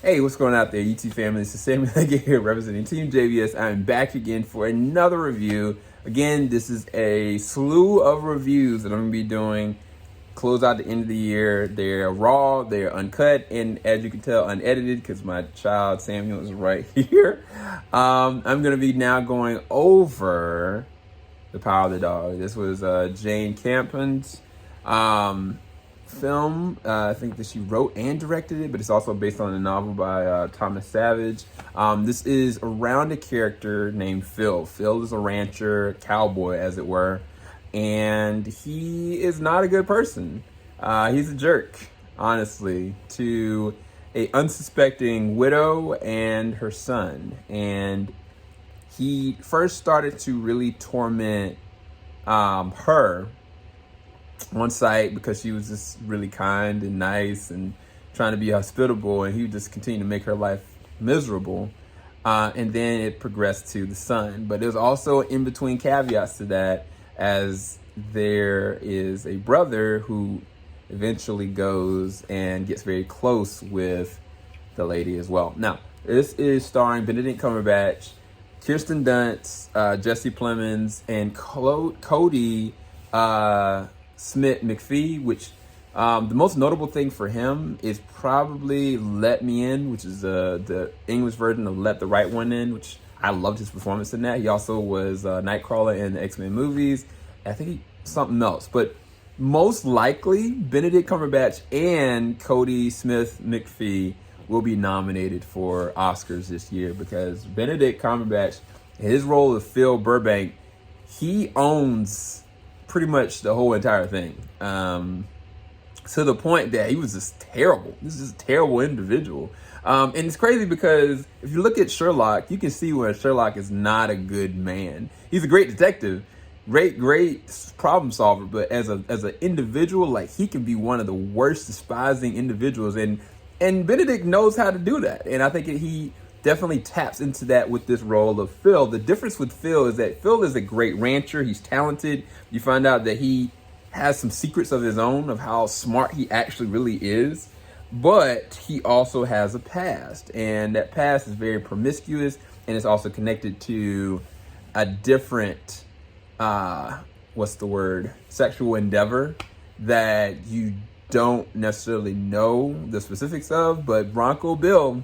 Hey, what's going on out there, YouTube family? It's the same here representing Team JVS. I'm back again for another review. Again, this is a slew of reviews that I'm going to be doing. Close out the end of the year. They're raw, they're uncut, and as you can tell, unedited because my child Samuel is right here. I'm going to be now going over The Power of the Dog. This was Jane Campion's film. I think that she wrote and directed it, but it's also based on a novel by Thomas Savage. This is around a character named Phil. Phil is a rancher, cowboy as it were, and he is not a good person. He's a jerk, honestly, to a unsuspecting widow and her son. And he first started to really torment her on site because she was just really kind and nice and trying to be hospitable, and he would just continue to make her life miserable. And then it progressed to the son. But there's also in between caveats to that, as there is a brother who eventually goes and gets very close with the lady as well. Now, this is starring Benedict Cumberbatch, Kirsten Dunst, Jesse Plemons, and Cody smit-mcphee, which the most notable thing for him is probably Let Me In, which is the English version of Let the Right One In, which I loved his performance in that. He also was Nightcrawler in the X-Men movies. I think he something else, but most likely Benedict Cumberbatch and Cody smit-mcphee will be nominated for Oscars this year, because Benedict Cumberbatch, his role of Phil Burbank, he owns pretty much the whole entire thing, to the point that he was just terrible. This is a terrible individual. And it's crazy because if you look at Sherlock, you can see where Sherlock is not a good man. He's a great detective, great problem solver, but as an individual, like, he can be one of the worst despising individuals, and Benedict knows how to do that. And I think he definitely taps into that with this role of Phil. The difference with Phil is that Phil is a great rancher. He's talented. You find out that he has some secrets of his own of how smart he actually really is, but he also has a past, and that past is very promiscuous, and it's also connected to a different, sexual endeavor that you don't necessarily know the specifics of, but Bronco Bill,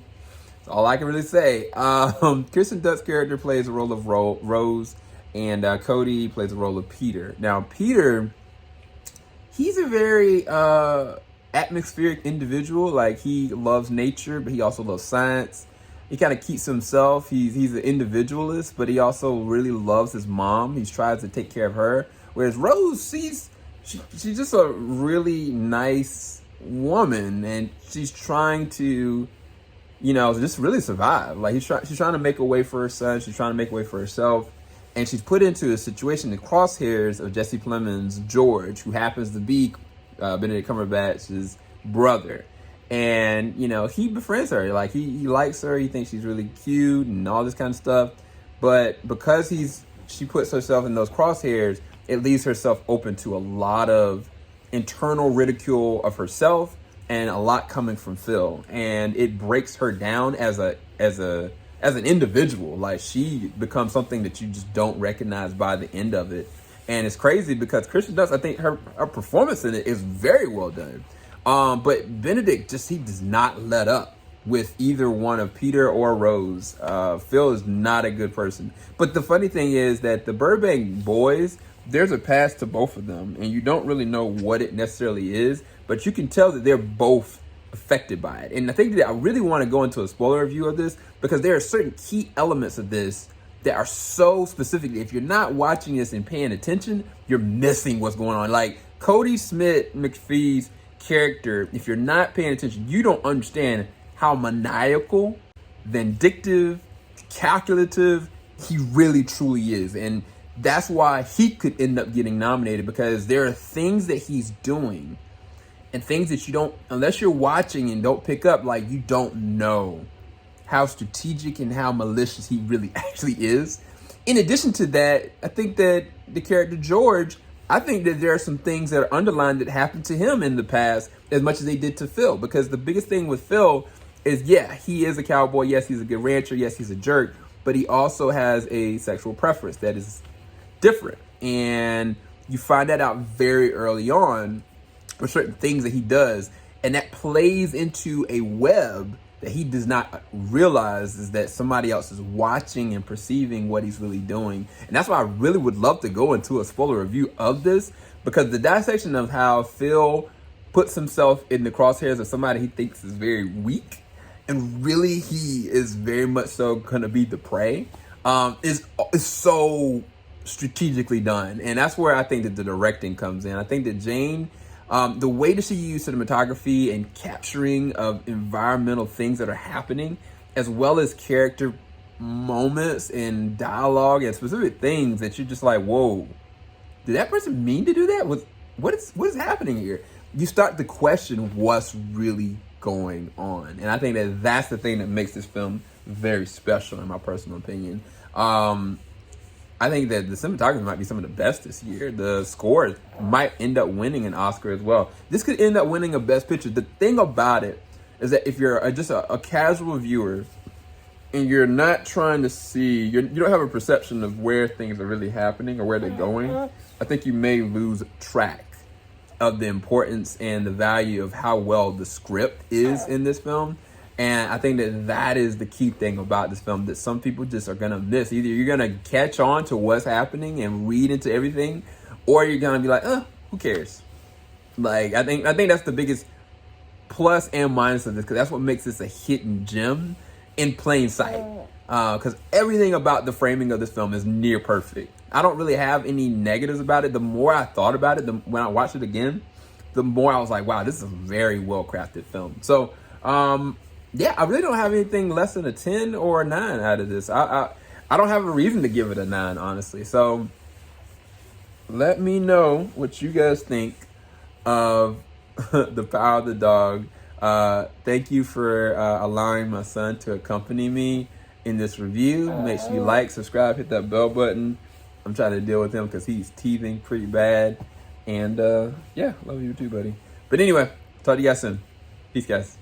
all I can really say. Kirsten Dunst's character plays the role of Rose, and Cody plays the role of Peter. Now, Peter, he's a very atmospheric individual. Like, he loves nature, but he also loves science. He kind of keeps himself. He's an individualist, but he also really loves his mom. He tries to take care of her. Whereas Rose, she's just a really nice woman, and she's trying to, just really survive. Like, she's trying to make a way for her son. She's trying to make a way for herself. And she's put into a situation, the crosshairs of Jesse Plemons' George, who happens to be Benedict Cumberbatch's brother. And, he befriends her. Like, he likes her. He thinks she's really cute and all this kind of stuff. But because she puts herself in those crosshairs, it leaves herself open to a lot of internal ridicule of herself, and a lot coming from Phil, and it breaks her down as an individual. Like, she becomes something that you just don't recognize by the end of it. And it's crazy because Kirsten Dunst, I think her performance in it is very well done. But Benedict he does not let up with either one of Peter or Rose. Phil is not a good person. But the funny thing is that the Burbank boys, there's a past to both of them, and you don't really know what it necessarily is, but you can tell that they're both affected by it. And I think that I really want to go into a spoiler review of this, because there are certain key elements of this that are so specific. If you're not watching this and paying attention, you're missing what's going on. Like, Cody smit-mcphee's character, if you're not paying attention, you don't understand how maniacal, vindictive, calculative he really truly is. And that's why he could end up getting nominated, because there are things that he's doing and things that you don't, unless you're watching and don't pick up, like, you don't know how strategic and how malicious he really actually is. In addition to that, I think that the character George, I think that there are some things that are underlined that happened to him in the past as much as they did to Phil, because the biggest thing with Phil is, yeah, he is a cowboy. Yes, he's a good rancher. Yes, he's a jerk. But he also has a sexual preference that is different. And you find that out very early on with certain things that he does. And that plays into a web that he does not realize is that somebody else is watching and perceiving what he's really doing. And that's why I really would love to go into a spoiler review of this, because the dissection of how Phil puts himself in the crosshairs of somebody he thinks is very weak, and really he is very much so gonna be the prey, is so strategically done. And that's where I think that the directing comes in. I think that Jane, the way that she used cinematography and capturing of environmental things that are happening, as well as character moments and dialogue and specific things that you're just like, whoa, did that person mean to do that? What is happening here? You start to question what's really going on. And I think that that's the thing that makes this film very special, in my personal opinion. I think that the cinematography might be some of the best this year. The score might end up winning an Oscar as well. This could end up winning a Best Picture. The thing about it is that if you're just a casual viewer and you're not trying to see, you don't have a perception of where things are really happening or where they're going, I think you may lose track of the importance and the value of how well the script is in this film. And I think that that is the key thing about this film that some people just are going to miss. Either you're going to catch on to what's happening and read into everything, or you're going to be like, who cares? Like, I think that's the biggest plus and minus of this, because that's what makes this a hidden gem in plain sight. Because everything about the framing of this film is near perfect. I don't really have any negatives about it. The more I thought about it, when I watched it again, the more I was like, wow, this is a very well-crafted film. So, yeah, I really don't have anything less than a 10 or a 9 out of this. I don't have a reason to give it a 9, honestly. So let me know what you guys think of The Power of the Dog. Thank you for allowing my son to accompany me in this review. Make sure you like, subscribe, hit that bell button. I'm trying to deal with him because he's teething pretty bad. And yeah, love you too, buddy. But anyway, talk to you guys soon. Peace, guys.